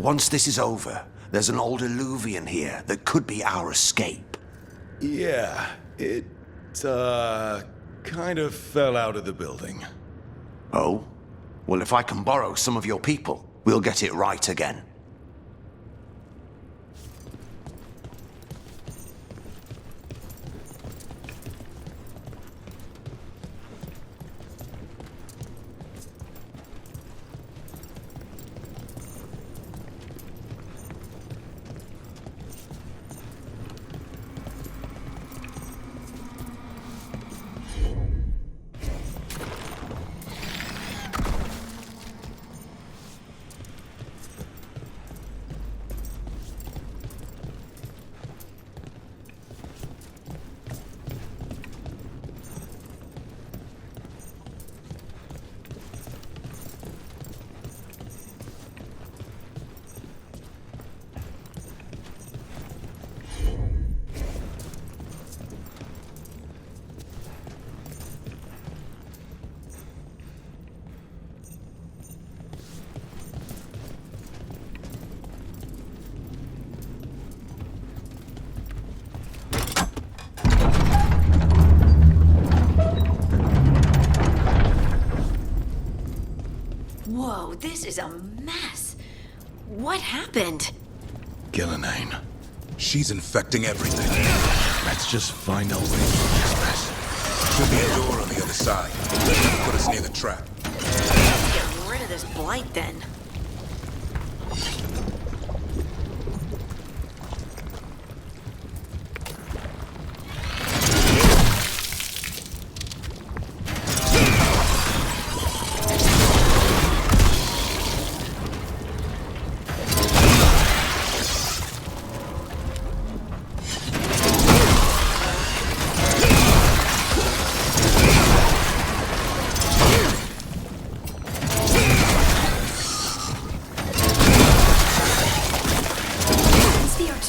Once this is over, there's an old illuvian here that could be our escape. Yeah, it, kind of fell out of the building. Oh? Well, if I can borrow some of your people, we'll get it right again. Whoa, this is a mess. What happened? Ghilan. She's infecting everything. Let's just find our way through this mess. Should be a door on the other side. Put us near the trap. Get rid of this blight then.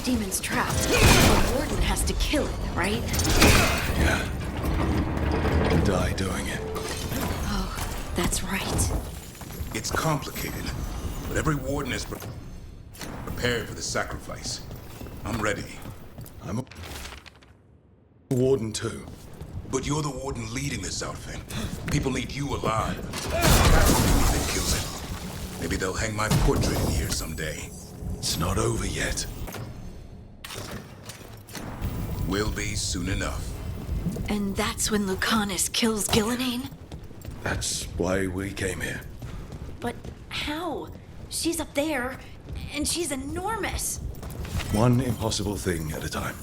Demon's trapped. The Warden has to kill it, right? Yeah. And die doing it. Oh, that's right. It's complicated, but every Warden is prepared for the sacrifice. I'm ready. I'm a Warden too. But you're the Warden leading this outfit. People need you alive. That's the only thing that kills it. Maybe they'll hang my portrait in here someday. It's not over yet. Will be soon enough. And that's when Lucanus kills Ghilan? That's why we came here. But how? She's up there, and she's enormous. One impossible thing at a time.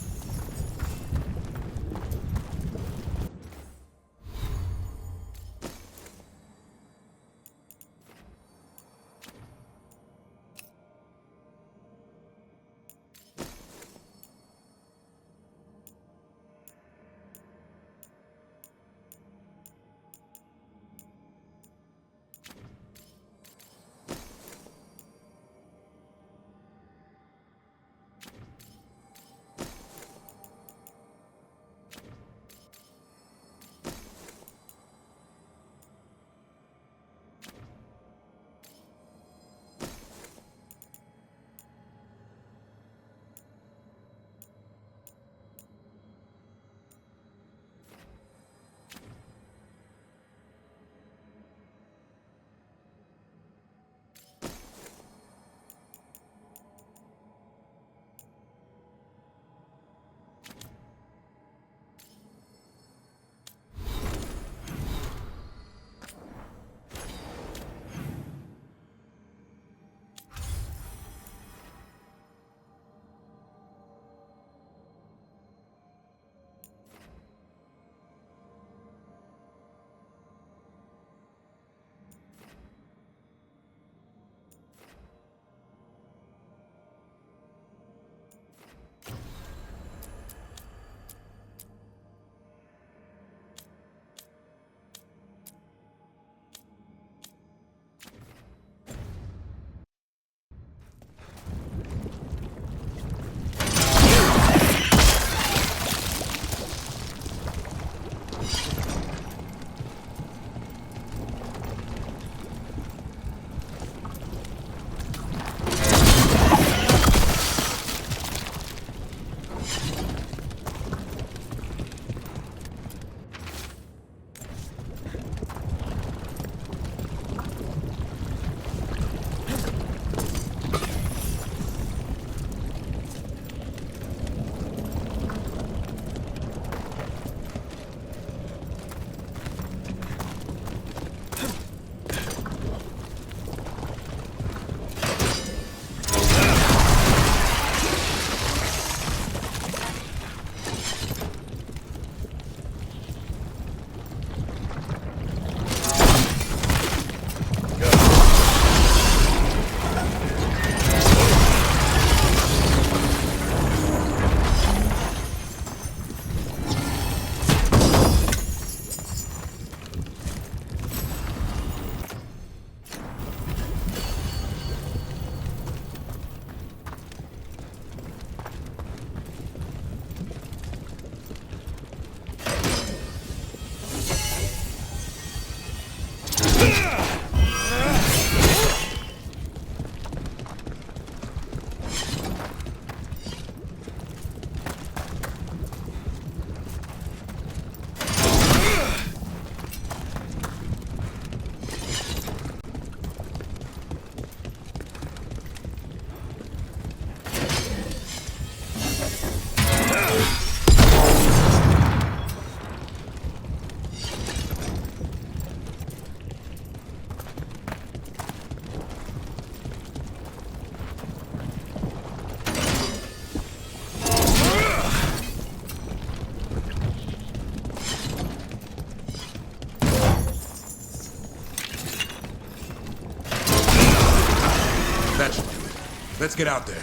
Let's get out there.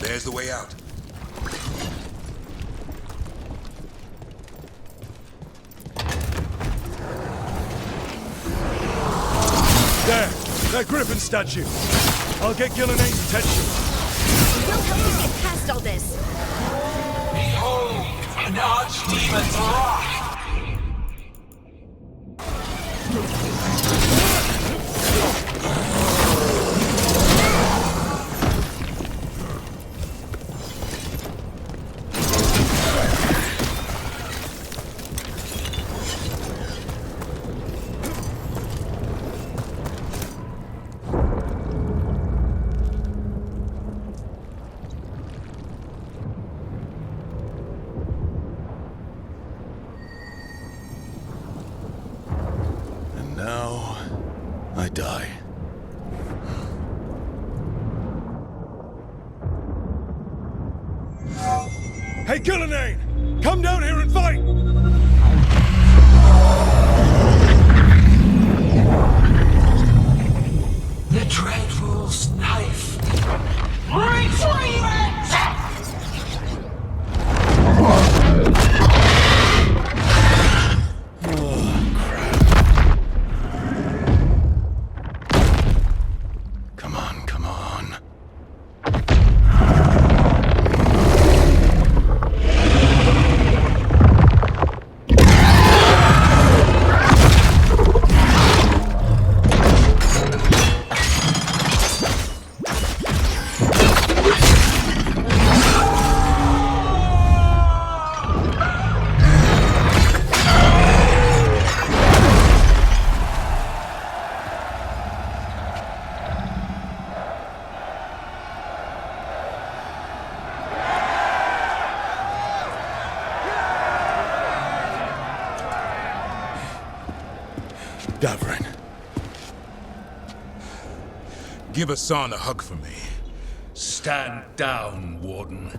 There's the way out. There! That griffin statue! I'll get Ghilan's attention. We'll help you get past all this. Behold, an archdemon's wrath! Now, I die. Hey, Ghilan! Come down here and fight! The Dreadful's knife. Retrieve it! Come on, come on. Davrin. Give Hassan a hug for me. Stand down, Warden.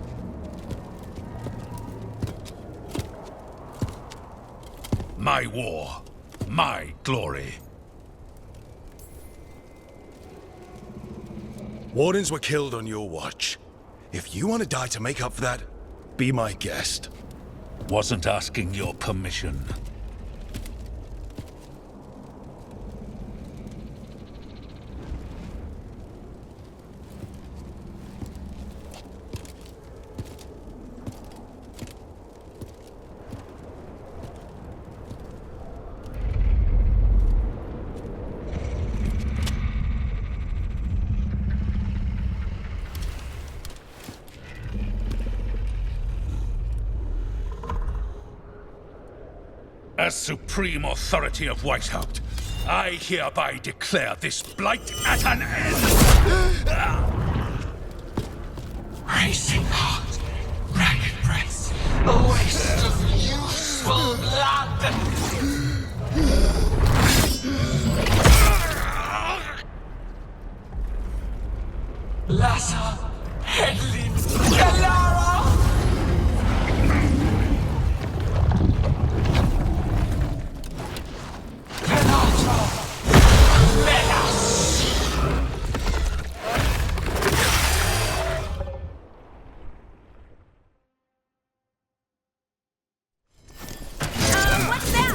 My war, my glory. Wardens were killed on your watch. If you want to die to make up for that, be my guest. Wasn't asking your permission. As supreme authority of Whitehaupt, I hereby declare this blight at an end! Racing heart, ragged breath, a waste of useful blood! Lassa, Hedlin, Galara! What's that?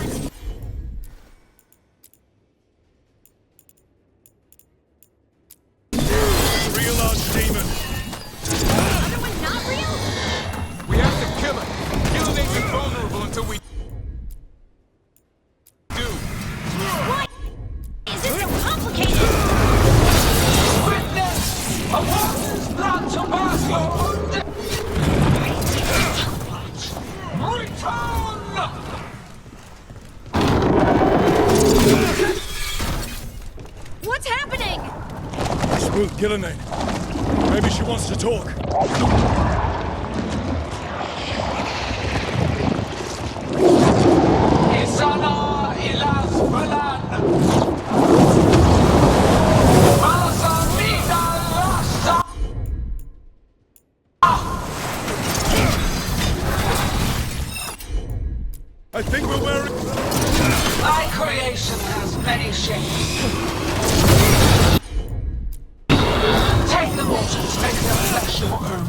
Real archdemon! Other one not real? We have to kill him. Ghilan ain't invulnerable until we do. What? Is this so complicated? Witness! A warden's blood to pass your wounded! Return! What's happening? Spook Ghilan. Maybe she wants to talk. think we're wearing... My creation has many shapes. Take the mortals, make their flesh your own.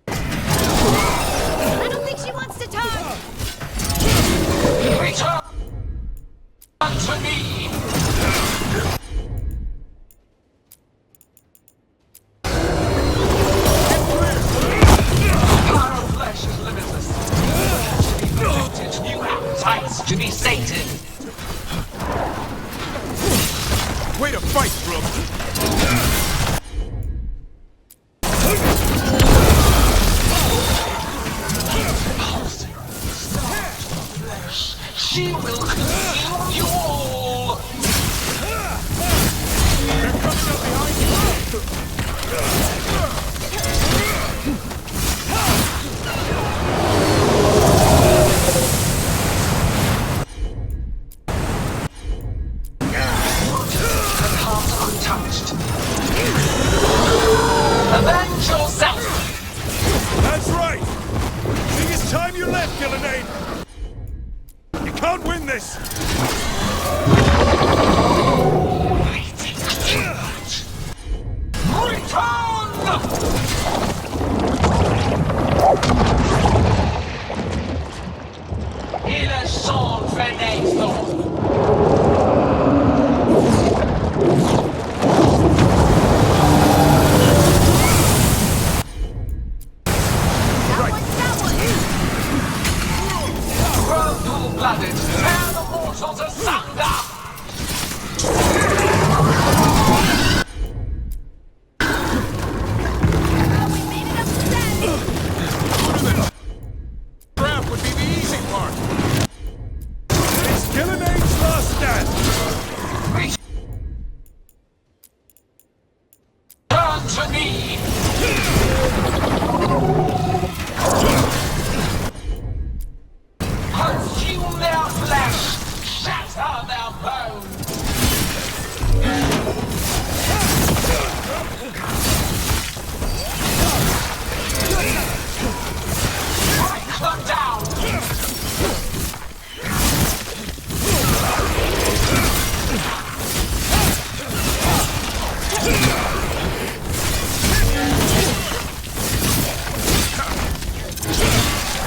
I don't think she wants to talk! Return to me! Power of flesh is limitless. To be protected, new appetites to be sated. Way to fight, Brooke! She will consume you all! They're coming up behind And heart untouched. Avenge yourself! That's right! I think it's time you left, Ghilan. You can't win this! Il est son fenêtre. Blooded, tear the mortals asunder! We made it up to that! Grab would be the easy part. It's Ghilan's last stand! Turn to me! Consume their flesh! Shatter their bones! Strike them down!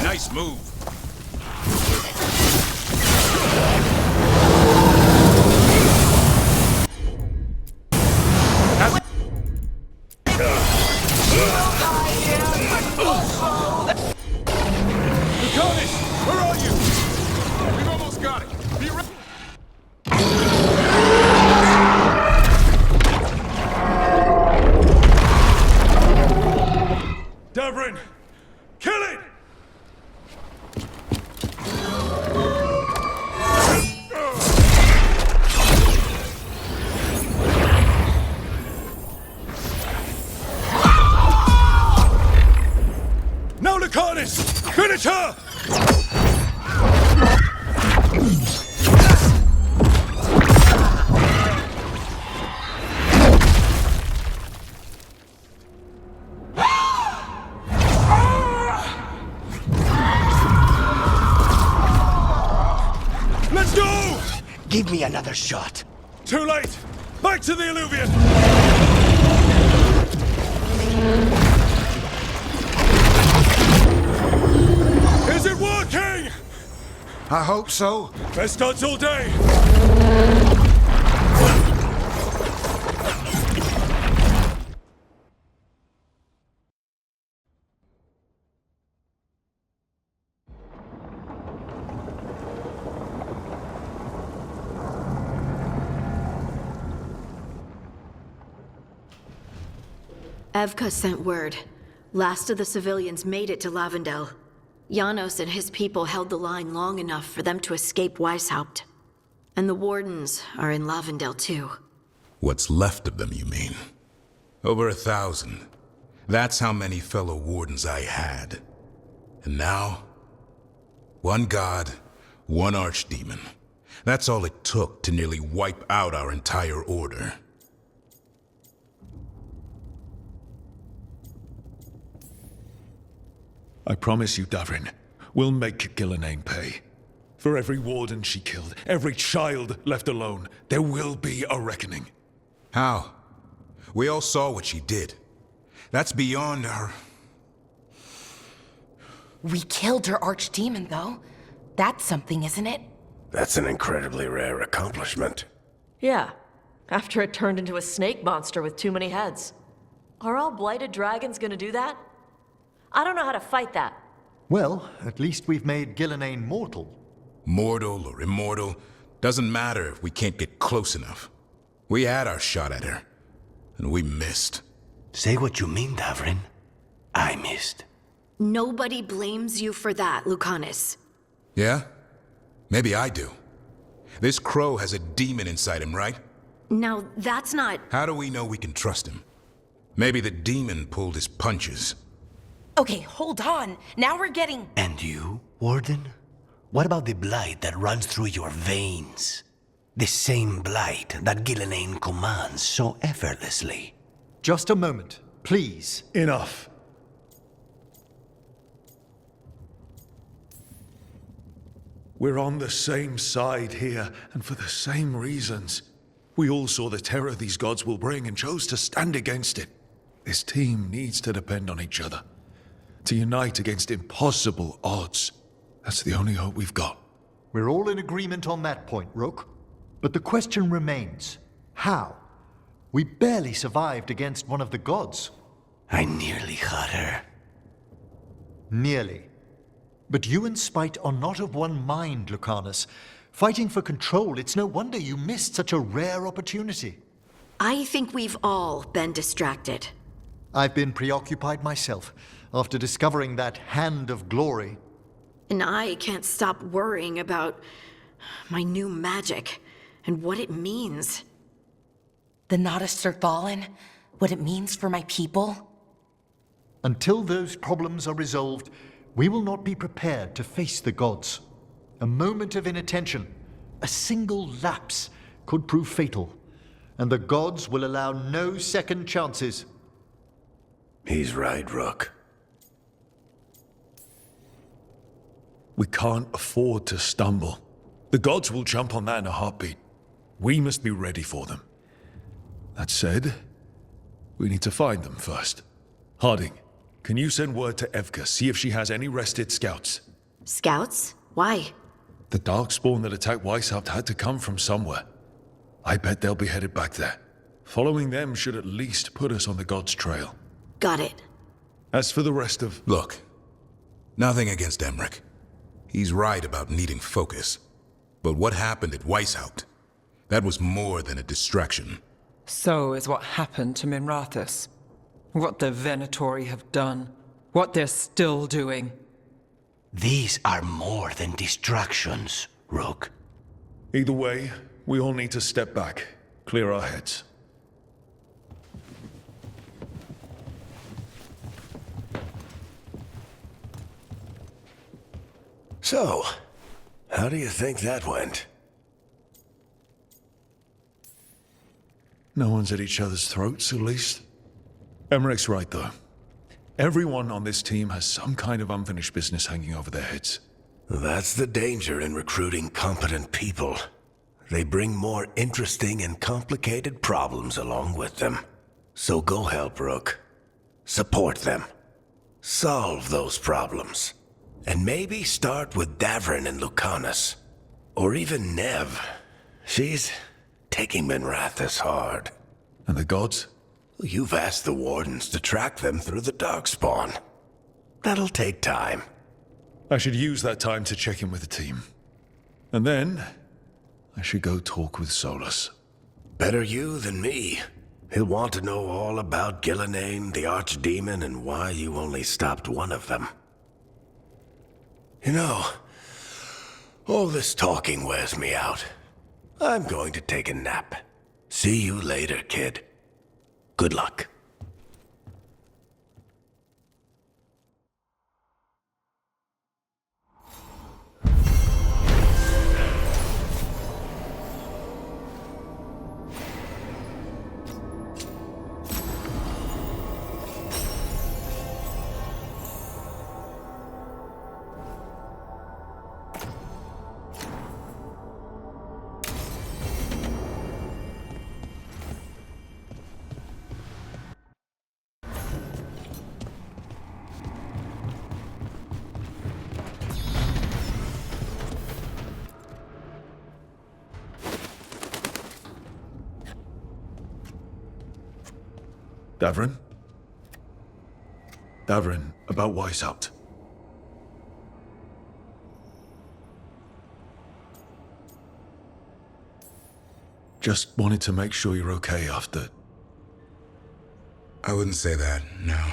Nice move. Lucanus, where are you? We've almost got it. Be ready. Davrin! Kill it! Now, Lucanus! Finish her! Let's go! Give me another shot. Too late! Back to the Alluvion! Is it working? I hope so. Best odds all day! Evka sent word. Last of the civilians made it to Lavendel. Janos and his people held the line long enough for them to escape Weishaupt. And the Wardens are in Lavendel too. What's left of them, you mean? Over 1,000. That's how many fellow Wardens I had. And now, one god, one archdemon. That's all it took to nearly wipe out our entire order. I promise you, Davrin, We'll make Ghilan pay. For every warden she killed, every child left alone, there will be a reckoning. How? We all saw what she did. That's beyond our... We killed her archdemon, though. That's something, isn't it? That's an incredibly rare accomplishment. Yeah, after it turned into a snake monster with too many heads. Are all blighted dragons gonna do that? I don't know how to fight that. Well, at least we've made Ghilan mortal. Mortal or immortal, doesn't matter if we can't get close enough. We had our shot at her, and we missed. Say what you mean, Davrin. I missed. Nobody blames you for that, Lucanus. Yeah? Maybe I do. This crow has a demon inside him, right? Now, that's not... How do we know we can trust him? Maybe the demon pulled his punches. Okay, hold on. Now we're getting... And you, Warden? What about the blight that runs through your veins? The same blight that Ghilan commands so effortlessly. Just a moment, please. Enough. We're on the same side here, and for the same reasons. We all saw the terror these gods will bring and chose to stand against it. This team needs to depend on each other. To unite against impossible odds. That's the only hope we've got. We're all in agreement on that point, Rook. But the question remains, how? We barely survived against one of the gods. I nearly had her. Nearly. But you and Spite are not of one mind, Lucanus. Fighting for control, it's no wonder you missed such a rare opportunity. I think we've all been distracted. I've been preoccupied myself, after discovering that hand of glory. And I can't stop worrying about my new magic and what it means. The Nodists are fallen. What it means for my people. Until those problems are resolved, we will not be prepared to face the gods. A moment of inattention, a single lapse, could prove fatal, and the gods will allow no second chances. He's right, Rook. We can't afford to stumble. The gods will jump on that in a heartbeat. We must be ready for them. That said, we need to find them first. Harding, can you send word to Evka, see if she has any rested scouts? Scouts? Why? The Darkspawn that attacked Weishaupt had to come from somewhere. I bet they'll be headed back there. Following them should at least put us on the gods' trail. Got it. As for the rest of... Look, nothing against Emmerich. He's right about needing focus. But what happened at Weishaupt? That was more than a distraction. So is what happened to Minrathous. What the Venatori have done. What they're still doing. These are more than distractions, Rook. Either way, we all need to step back, clear our heads. So, how do you think that went? No one's at each other's throats, at least. Emmerich's right, though. Everyone on this team has some kind of unfinished business hanging over their heads. That's the danger in recruiting competent people. They bring more interesting and complicated problems along with them. So go help, Rook. Support them. Solve those problems. And maybe start with Davrin and Lucanus. Or even Nev. She's taking Minrathous hard. And the gods? You've asked the Wardens to track them through the Darkspawn. That'll take time. I should use that time to check in with the team. And then, I should go talk with Solus. Better you than me. He'll want to know all about Ghilan, the Archdemon, and why you only stopped one of them. You know, all this talking wears me out. I'm going to take a nap. See you later, kid. Good luck. Davrin? Davrin, about Weishaupt. Just wanted to make sure you're okay after... I wouldn't say that, no.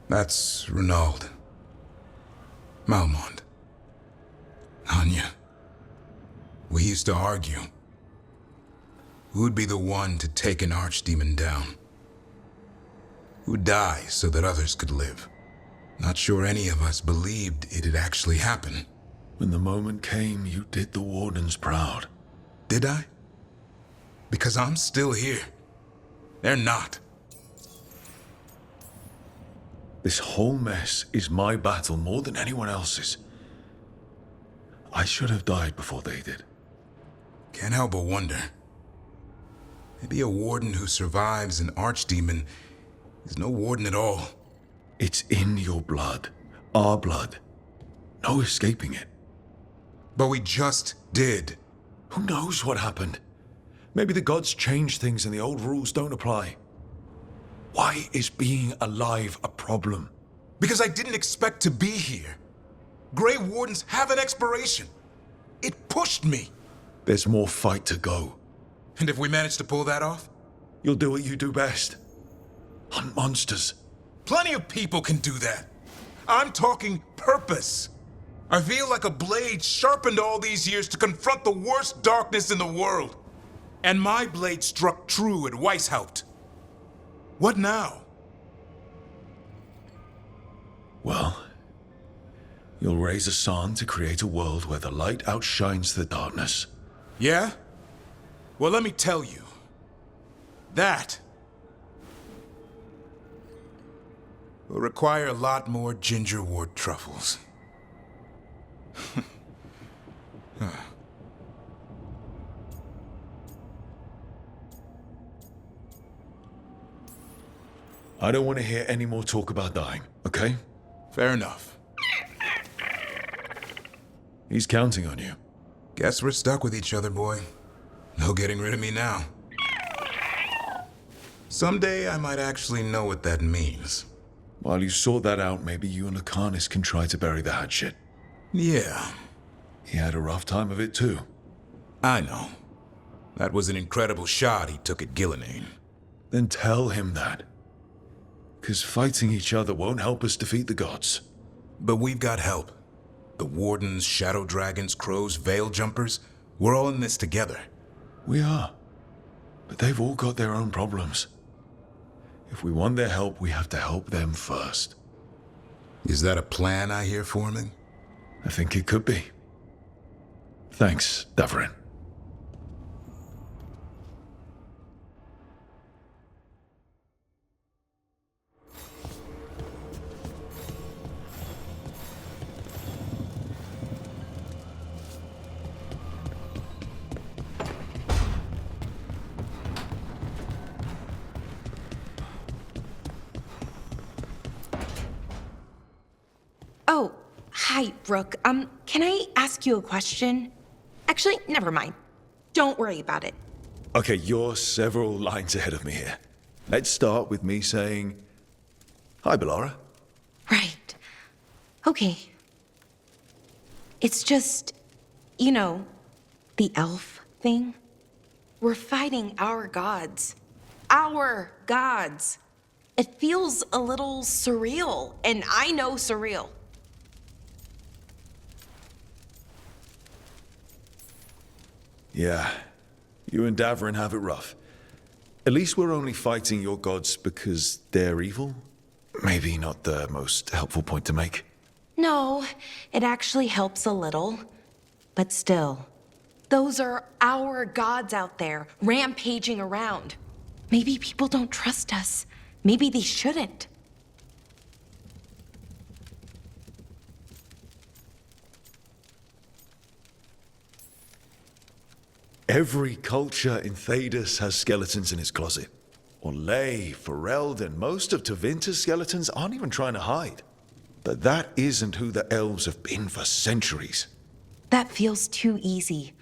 That's Renaud. Malmont. Anya. We used to argue. Who'd be the one to take an archdemon down? Who'd die so that others could live? Not sure any of us believed it'd actually happen. When the moment came, you did the Wardens proud. Did I? Because I'm still here. They're not. This whole mess is my battle more than anyone else's. I should have died before they did. Can't help but wonder. Maybe a warden who survives an archdemon is no warden at all. It's in your blood. Our blood. No escaping it. But we just did. Who knows what happened? Maybe the gods changed things and the old rules don't apply. Why is being alive a problem? Because I didn't expect to be here. Grey Wardens have an expiration. It pushed me. There's more fight to go. And if we manage to pull that off? You'll do what you do best. Hunt monsters. Plenty of people can do that. I'm talking purpose. I feel like a blade sharpened all these years to confront the worst darkness in the world. And my blade struck true at Weishaupt. What now? Well, you'll raise a song to create a world where the light outshines the darkness. Yeah? Well, let me tell you. That will require a lot more gingerwort truffles. I don't want to hear any more talk about dying, okay? Fair enough. He's counting on you. Guess we're stuck with each other, boy. No getting rid of me now. Someday I might actually know what that means. While you sort that out, maybe you and Lucanus can try to bury the hatchet. Yeah. He had a rough time of it too. I know. That was an incredible shot he took at Ghilan. Then tell him that. 'Cause fighting each other won't help us defeat the gods. But we've got help. The Wardens, Shadow Dragons, Crows, Veil Jumpers, we're all in this together. We are. But they've all got their own problems. If we want their help, we have to help them first. Is that a plan I hear forming? I think it could be. Thanks, Davrin. Oh, hi, Rook. Can I ask you a question? Actually, never mind. Don't worry about it. Okay, you're several lines ahead of me here. Let's start with me saying, hi, Bellara. Right. Okay. It's just, you know, the elf thing. We're fighting our gods. Our gods. It feels a little surreal, and I know surreal. Yeah, you and Davrin have it rough. At least we're only fighting your gods because they're evil? Maybe not the most helpful point to make. No, it actually helps a little. But still, those are our gods out there, rampaging around. Maybe people don't trust us. Maybe they shouldn't. Every culture in Thedas has skeletons in its closet. Orlais, Fereld, and most of Tevinter's skeletons aren't even trying to hide. But that isn't who the elves have been for centuries. That feels too easy.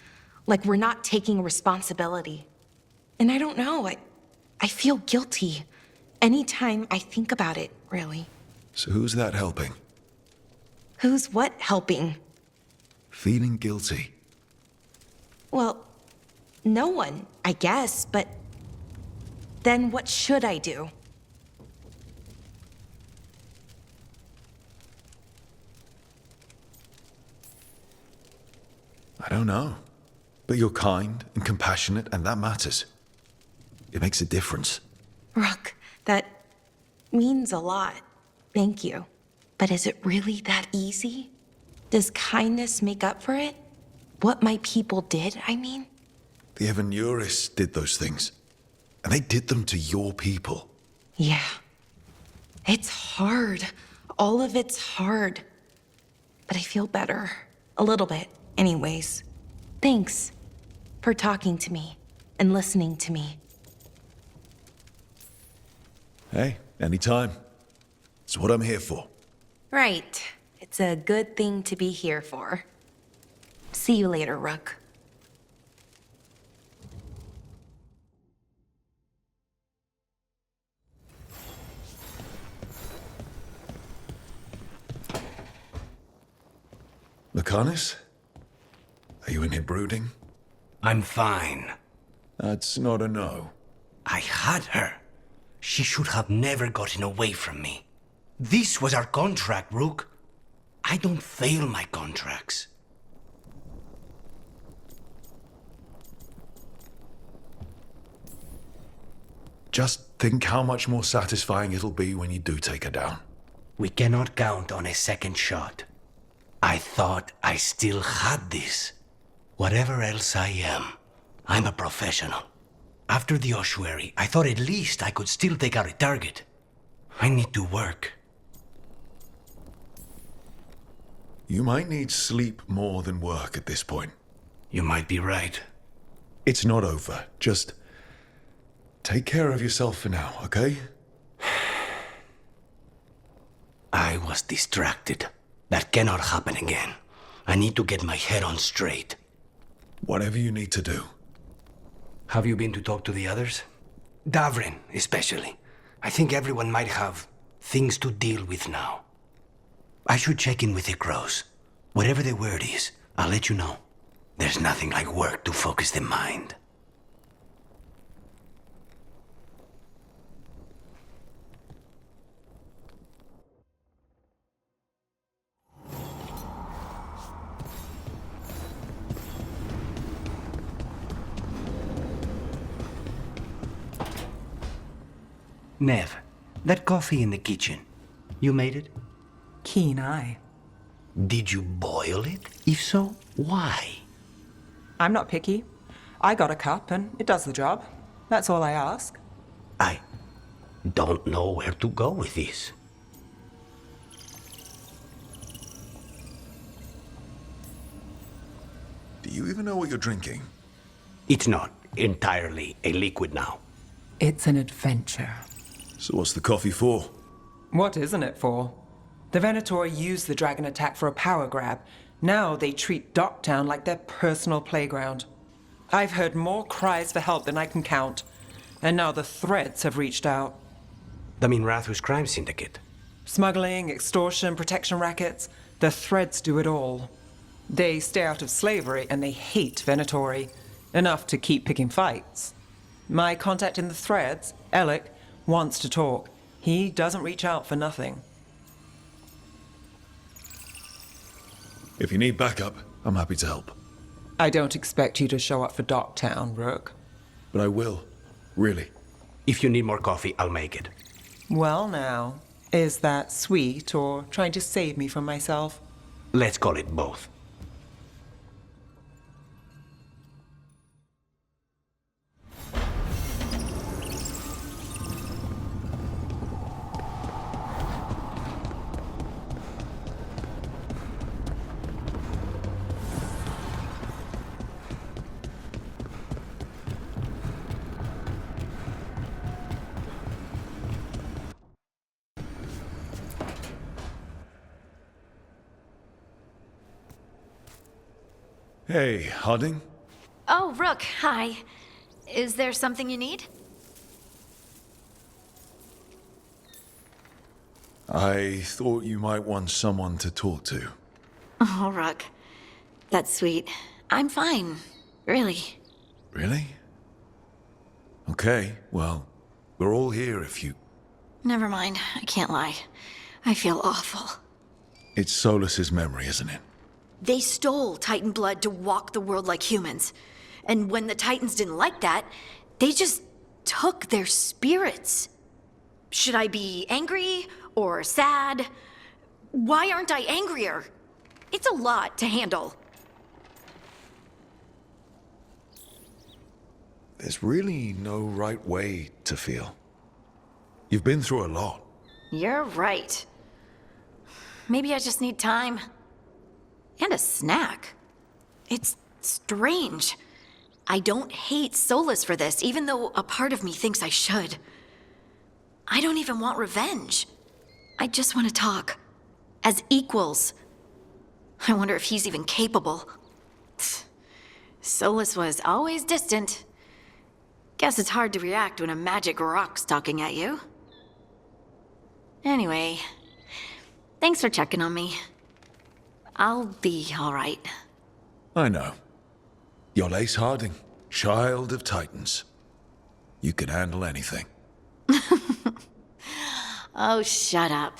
Like we're not taking responsibility. And I don't know, I feel guilty anytime I think about it, really. So who's that helping? Who's what helping? Feeling guilty. Well, no one, I guess, but then what should I do? I don't know. But you're kind and compassionate, and that matters. It makes a difference. Rook, that means a lot. Thank you. But is it really that easy? Does kindness make up for it? What my people did, I mean? The Evanuris did those things. And they did them to your people. Yeah. It's hard. All of it's hard. But I feel better. A little bit, anyways. Thanks for talking to me and listening to me. Hey, anytime. It's what I'm here for. Right. It's a good thing to be here for. See you later, Rook. Lucanus? Are you in here brooding? I'm fine. That's not a no. I had her. She should have never gotten away from me. This was our contract, Rook. I don't fail my contracts. Just think how much more satisfying it'll be when you do take her down. We cannot count on a second shot. I thought I still had this. Whatever else I am, I'm a professional. After the ossuary, I thought at least I could still take out a target. I need to work. You might need sleep more than work at this point. You might be right. It's not over. Just take care of yourself for now, okay? I was distracted. That cannot happen again. I need to get my head on straight. Whatever you need to do. Have you been to talk to the others? Davrin, especially. I think everyone might have things to deal with now. I should check in with the crows. Whatever the word is, I'll let you know. There's nothing like work to focus the mind. Nev, that coffee in the kitchen, you made it? Keen eye. Did you boil it? If so, why? I'm not picky. I got a cup and it does the job. That's all I ask. I don't know where to go with this. Do you even know what you're drinking? It's not entirely a liquid now. It's an adventure. So what's the coffee for? What isn't it for? The Venator used the dragon attack for a power grab. Now they treat Docktown like their personal playground. I've heard more cries for help than I can count. And now the Threads have reached out. The Minrathus crime syndicate. Smuggling, extortion, protection rackets. The Threads do it all. They stay out of slavery and they hate Venatori. Enough to keep picking fights. My contact in the Threads, Alec, wants to talk. He doesn't reach out for nothing. If you need backup, I'm happy to help. I don't expect you to show up for Docktown, Rook. But I will. Really. If you need more coffee, I'll make it. Well now, is that sweet or trying to save me from myself? Let's call it both. Hey, Harding? Oh, Rook, hi. Is there something you need? I thought you might want someone to talk to. Oh, Rook. That's sweet. I'm fine. Really. Really? Okay, well, we're all here if you... Never mind. I can't lie. I feel awful. It's Solus's memory, isn't it? They stole Titan blood to walk the world like humans. And when the Titans didn't like that, they just took their spirits. Should I be angry or sad? Why aren't I angrier? It's a lot to handle. There's really no right way to feel. You've been through a lot. You're right. Maybe I just need time. And a snack. It's strange. I don't hate Solus for this, even though a part of me thinks I should. I don't even want revenge. I just want to talk. As equals. I wonder if he's even capable. Solus was always distant. Guess it's hard to react when a magic rock's talking at you. Anyway, thanks for checking on me. I'll be all right. I know. You're Lace Harding, child of Titans. You can handle anything. Oh, shut up.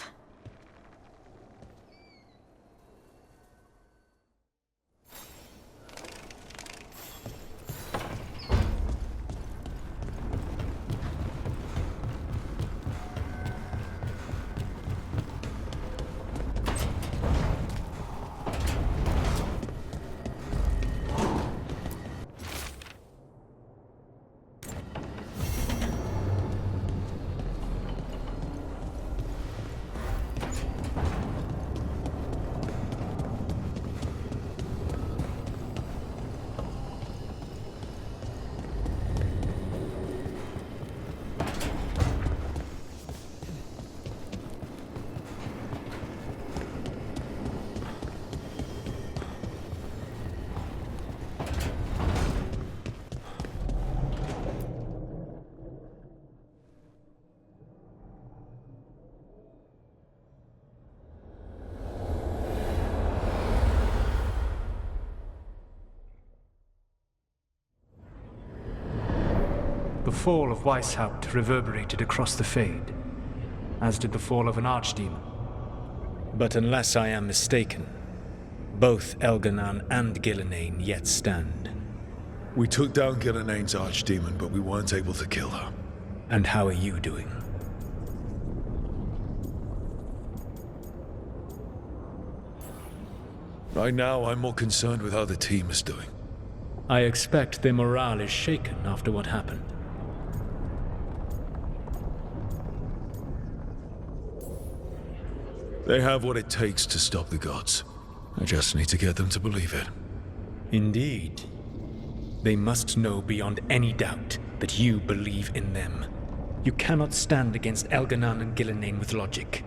The fall of Weishaupt reverberated across the Fade, as did the fall of an archdemon. But unless I am mistaken, both Elganan and Ghilan yet stand. We took down Ghilan's archdemon, but we weren't able to kill her. And how are you doing? Right now, I'm more concerned with how the team is doing. I expect their morale is shaken after what happened. They have what it takes to stop the gods. I just need to get them to believe it. Indeed. They must know beyond any doubt that you believe in them. You cannot stand against Elganan and Ghilan with logic.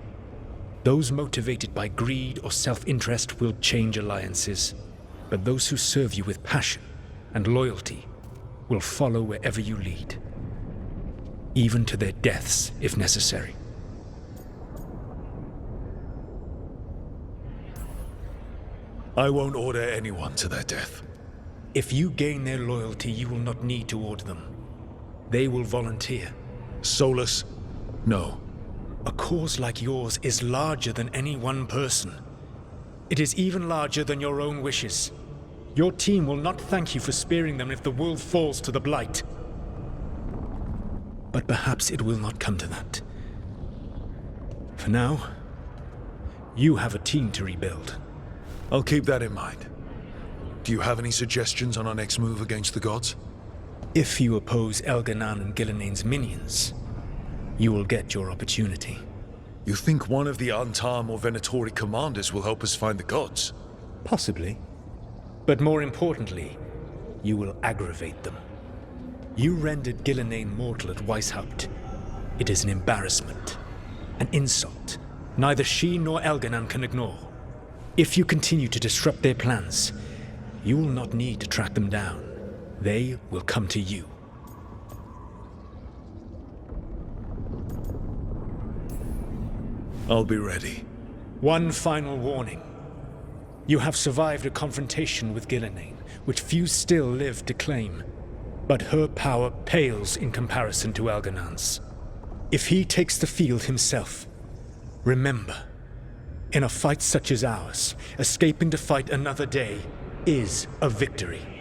Those motivated by greed or self-interest will change alliances, but those who serve you with passion and loyalty will follow wherever you lead, even to their deaths if necessary. I won't order anyone to their death. If you gain their loyalty, you will not need to order them. They will volunteer. Solus, no. A cause like yours is larger than any one person. It is even larger than your own wishes. Your team will not thank you for sparing them if the world falls to the Blight. But perhaps it will not come to that. For now, you have a team to rebuild. I'll keep that in mind. Do you have any suggestions on our next move against the gods? If you oppose Elganan and Ghilan's minions, you will get your opportunity. You think one of the Antam or Venatori commanders will help us find the gods? Possibly. But more importantly, you will aggravate them. You rendered Ghilan mortal at Weishaupt. It is an embarrassment, an insult, neither she nor Elganan can ignore. If you continue to disrupt their plans, you will not need to track them down. They will come to you. I'll be ready. One final warning. You have survived a confrontation with Ghilan, which few still live to claim. But her power pales in comparison to Elganan's. If he takes the field himself, remember, in a fight such as ours, escaping to fight another day is a victory.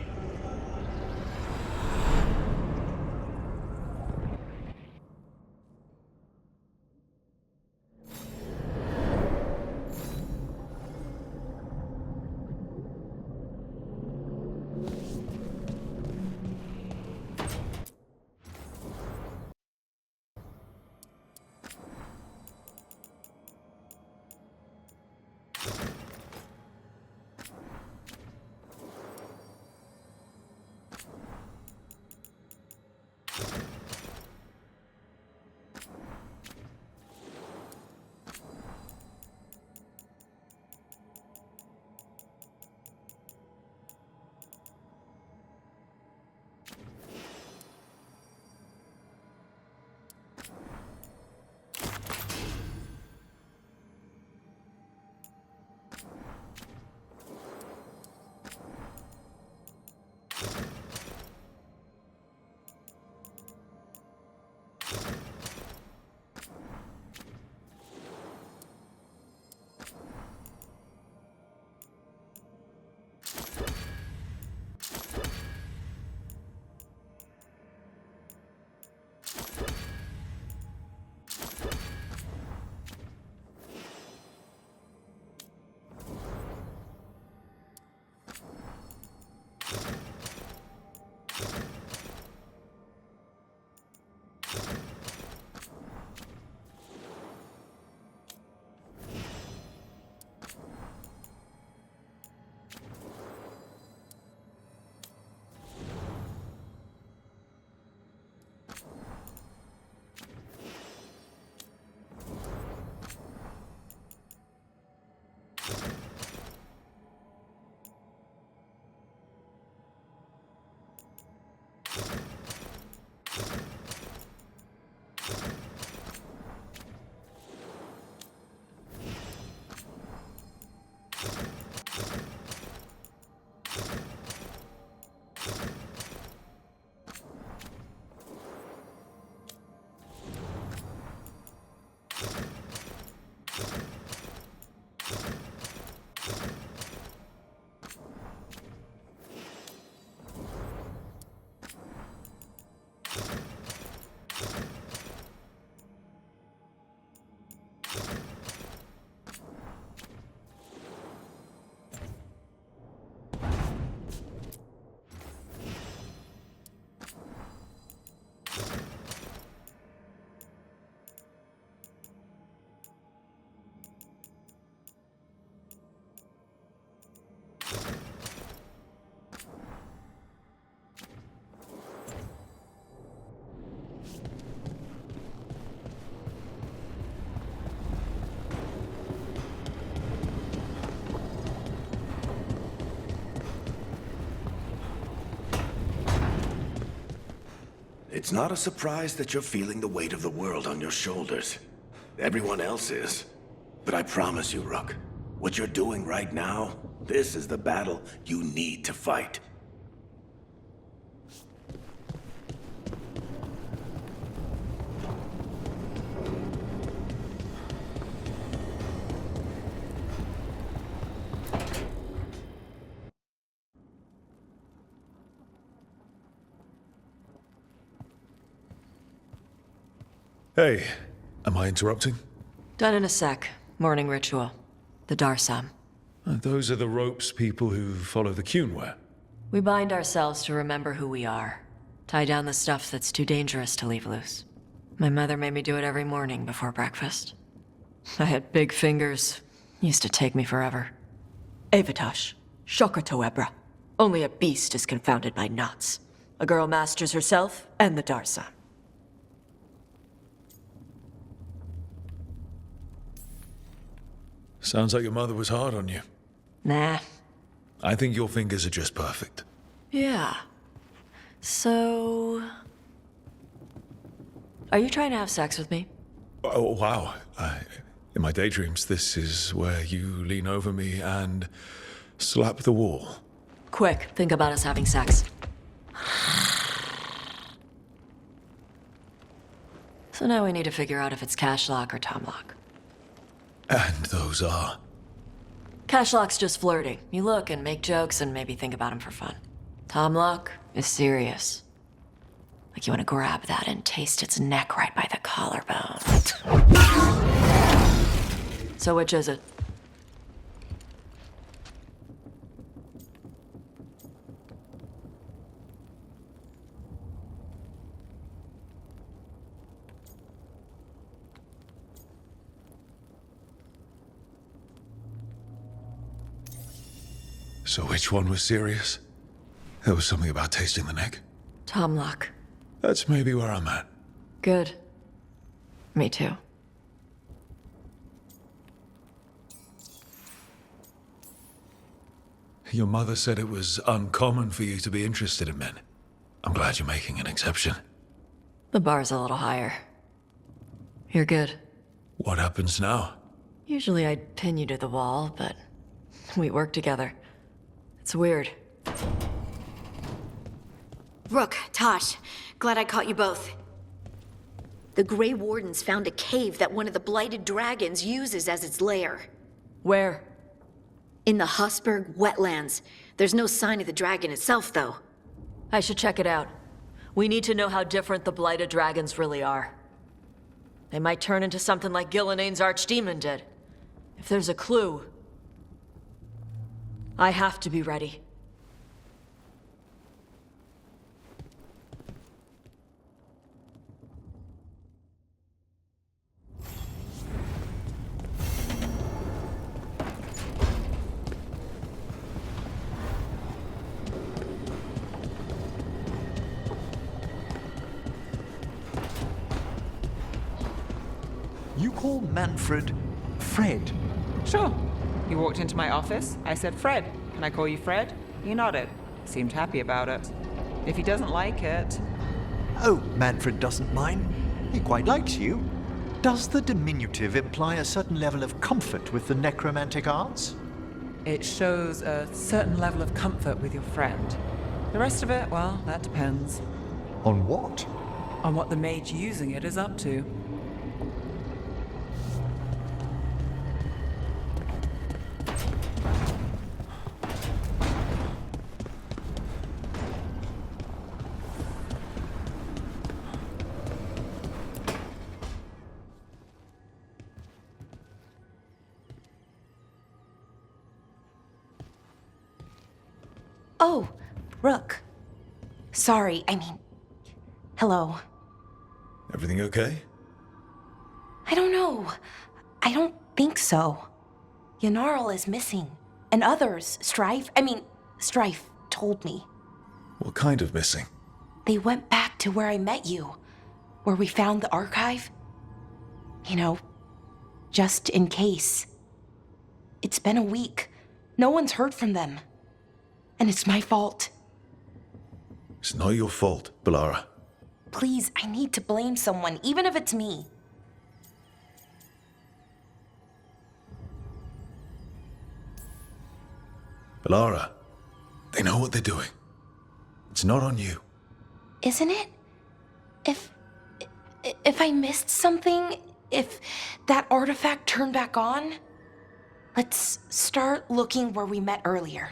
It's not a surprise that you're feeling the weight of the world on your shoulders. Everyone else is. But I promise you, Rook, what you're doing right now, this is the battle you need to fight. Hey, am I interrupting? Done in a sec. Morning ritual. The Darsam. Those are the ropes people who follow the Qun wear. We bind ourselves to remember who we are. Tie down the stuff that's too dangerous to leave loose. My mother made me do it every morning before breakfast. I had big fingers. Used to take me forever. Avatash. Shokratoebra. Only a beast is confounded by knots. A girl masters herself and the Darsam. Sounds like your mother was hard on you. Nah. I think your fingers are just perfect. Yeah. So... Are you trying to have sex with me? Oh, wow. In my daydreams, this is where you lean over me and slap the wall. Quick, think about us having sex. So now we need to figure out if it's Cashlock or Tomlock. And those are? Cashlock's just flirting. You look and make jokes and maybe think about him for fun. Tomlock is serious. Like you want to grab that and taste its neck right by the collarbone. So which is it? So which one was serious? There was something about tasting the neck. Tomlock. That's maybe where I'm at. Good. Me too. Your mother said it was uncommon for you to be interested in men. I'm glad you're making an exception. The bar's a little higher. You're good. What happens now? Usually I'd pin you to the wall, but we work together. It's weird. Rook, Tosh, glad I caught you both. The Grey Wardens found a cave that one of the Blighted Dragons uses as its lair. Where? In the Husberg wetlands. There's no sign of the dragon itself, though. I should check it out. We need to know how different the Blighted Dragons really are. They might turn into something like Ghilan's archdemon did. If there's a clue, I have to be ready. You call Manfred Fred? Sure. You walked into my office. I said, Fred, can I call you Fred? He nodded. Seemed happy about it. If he doesn't like it... Oh, Manfred doesn't mind. He quite likes you. Does the diminutive imply a certain level of comfort with the necromantic arts? It shows a certain level of comfort with your friend. The rest of it, well, that depends. On what? On what the mage using it is up to. Oh, Rook. Sorry, hello. Everything okay? I don't know. I don't think so. Yanarl is missing. And others, Strife told me. What kind of missing? They went back to where I met you. Where we found the archive. Just in case. It's been a week. No one's heard from them. And it's my fault. It's not your fault, Bellara. Please, I need to blame someone, even if it's me. Bellara, they know what they're doing. It's not on you. Isn't it? If I missed something, if that artifact turned back on, let's start looking where we met earlier.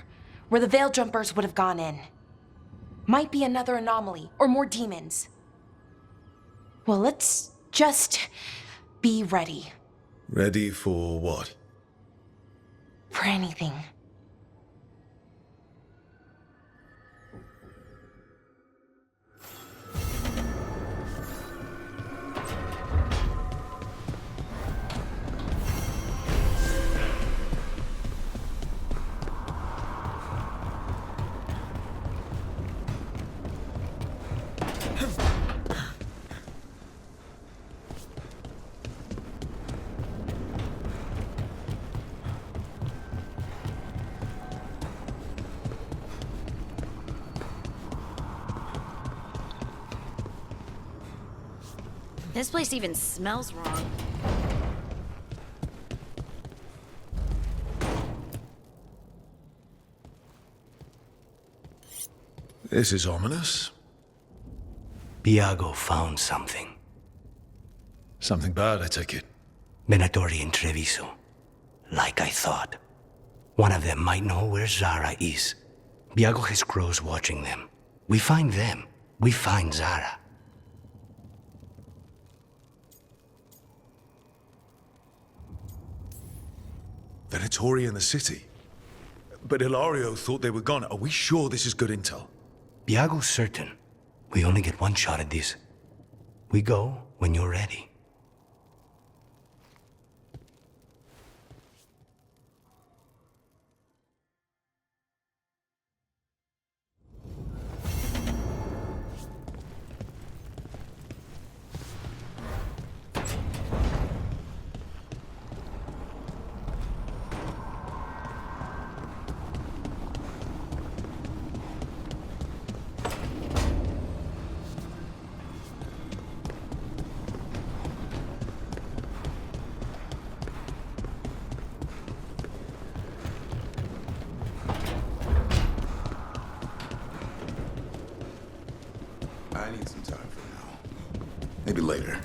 Where the Veil Jumpers would have gone in. Might be another anomaly, or more demons. Well, let's just be ready. Ready for what? For anything. This place even smells wrong. This is ominous. Biago found something. Something bad, I take it. Venatori and Treviso. Like I thought. One of them might know where Zara is. Biago has crows watching them. We find them. We find Zara. Venatori in the city. But Ilario thought they were gone. Are we sure this is good intel? Biago's certain. We only get one shot at this. We go when you're ready. I need some time for now. Maybe later.